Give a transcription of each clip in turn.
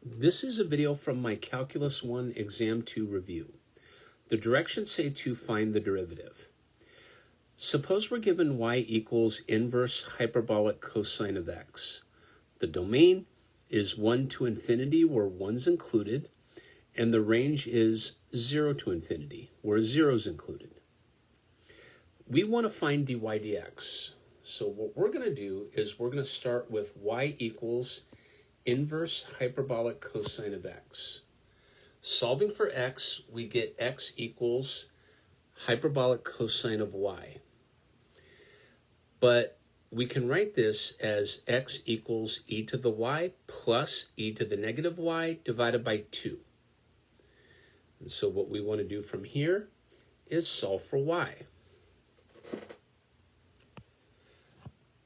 This is a video from my Calculus 1 Exam 2 review. The directions say to find the derivative. Suppose we're given y equals inverse hyperbolic cosine of x. The domain is 1 to infinity where 1's included, and the range is 0 to infinity where 0's included. We want to find dy dx. So what we're going to do is we're going to start with y equals inverse hyperbolic cosine of x. Solving for x, we get x equals hyperbolic cosine of y. But we can write this as x equals e to the y plus e to the negative y divided by 2. And so what we want to do from here is solve for y.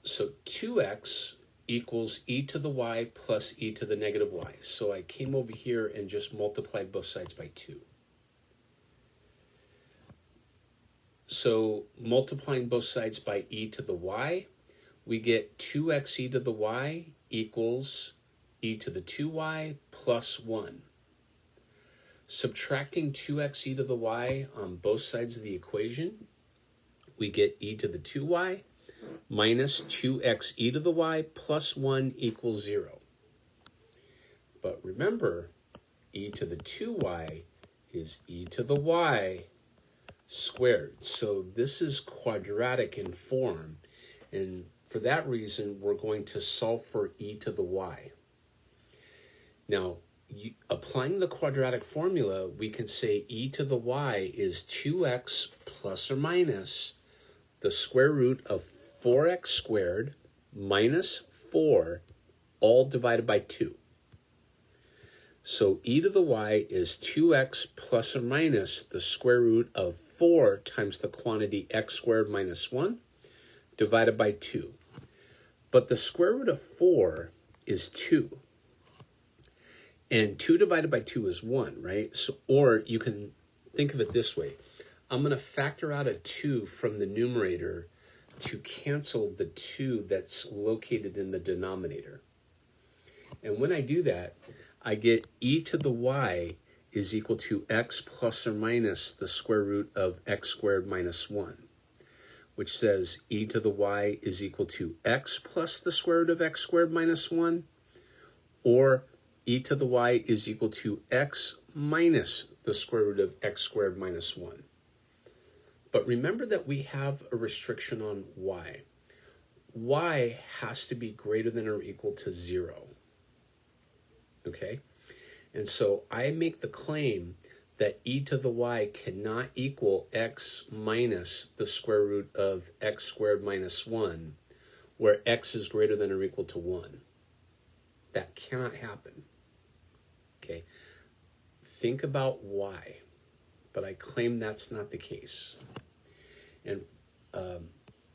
So 2x equals e to the y plus e to the negative y. So I came over here and just multiplied both sides by 2. So multiplying both sides by e to the y, we get 2x e to the y equals e to the 2y plus 1. Subtracting 2x e to the y on both sides of the equation, we get e to the 2y minus 2x e to the y plus 1 equals 0. But remember, e to the 2y is e to the y squared. So this is quadratic in form, and for that reason, we're going to solve for e to the y. Now, applying the quadratic formula, we can say e to the y is 2x plus or minus the square root of 4x squared minus 4, all divided by 2. So e to the y is 2x plus or minus the square root of 4 times the quantity x squared minus 1 divided by 2. But the square root of 4 is 2. And 2 divided by 2 is 1, right? So, or you can think of it this way. I'm going to factor out a 2 from the numerator to cancel the 2 that's located in the denominator. And when I do that, I get e to the y is equal to x plus or minus the square root of x squared minus 1, which says e to the y is equal to x plus the square root of x squared minus 1, or e to the y is equal to x minus the square root of x squared minus 1. But remember that we have a restriction on y. Y has to be greater than or equal to 0. Okay? And so I make the claim that e to the y cannot equal x minus the square root of x squared minus 1, where x is greater than or equal to 1. That cannot happen. Okay? Think about why. But I claim that's not the case. And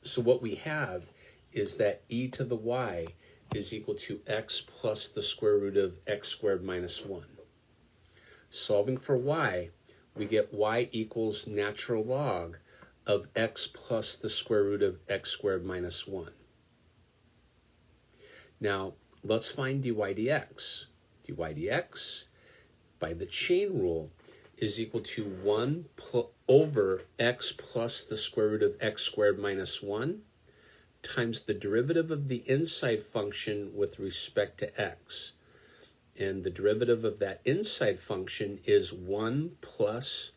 so what we have is that e to the y is equal to x plus the square root of x squared minus 1. Solving for y, we get y equals natural log of x plus the square root of x squared minus 1. Now, let's find dy dx. dy dx, by the chain rule, is equal to 1 over x plus the square root of x squared minus 1 times the derivative of the inside function with respect to x. And the derivative of that inside function is 1 plus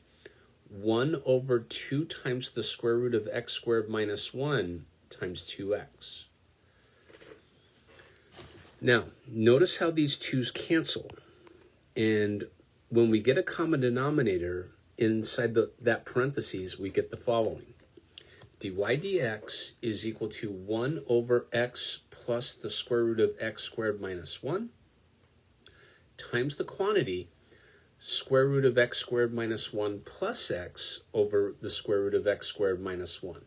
1 over 2 times the square root of x squared minus 1 times 2x. Now, notice how these 2's cancel. And when we get a common denominator inside that parentheses, we get the following. dy dx is equal to 1 over x plus the square root of x squared minus 1 times the quantity square root of x squared minus 1 plus x over the square root of x squared minus 1.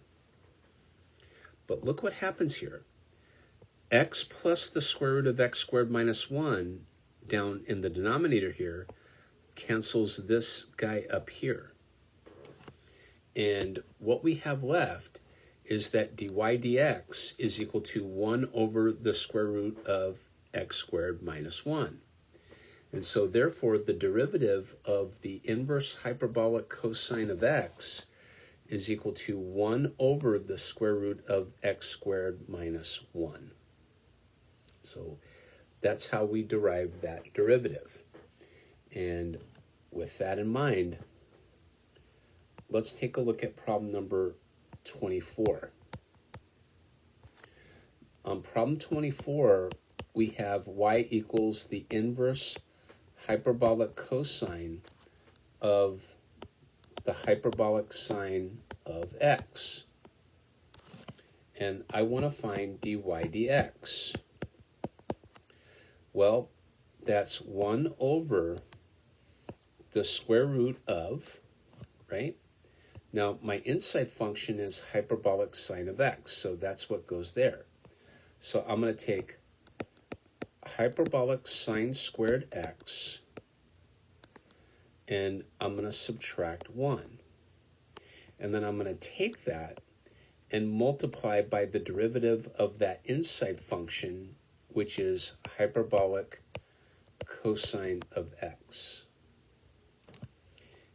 But look what happens here. X plus the square root of x squared minus 1 down in the denominator here cancels this guy up here. And what we have left is that dy dx is equal to 1 over the square root of x squared minus 1. And so therefore the derivative of the inverse hyperbolic cosine of x is equal to 1 over the square root of x squared minus 1. So that's how we derive that derivative. And with that in mind, let's take a look at problem number 24. On problem 24, we have y equals the inverse hyperbolic cosine of the hyperbolic sine of x. And I want to find dy dx. Well, that's 1 over the square root of, right? Now, my inside function is hyperbolic sine of x, so that's what goes there. So I'm going to take hyperbolic sine squared x, and I'm going to subtract 1. And then I'm going to take that and multiply by the derivative of that inside function, which is hyperbolic cosine of x.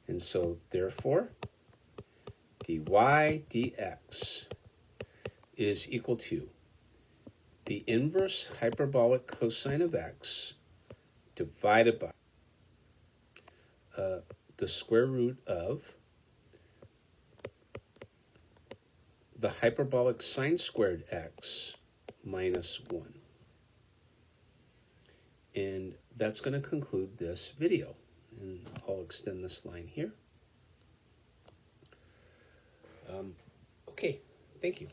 And so, therefore, dy dx is equal to the inverse hyperbolic cosine of x divided by the square root of the hyperbolic sine squared x minus 1. And that's going to conclude this video. And I'll extend this line here. Okay, thank you.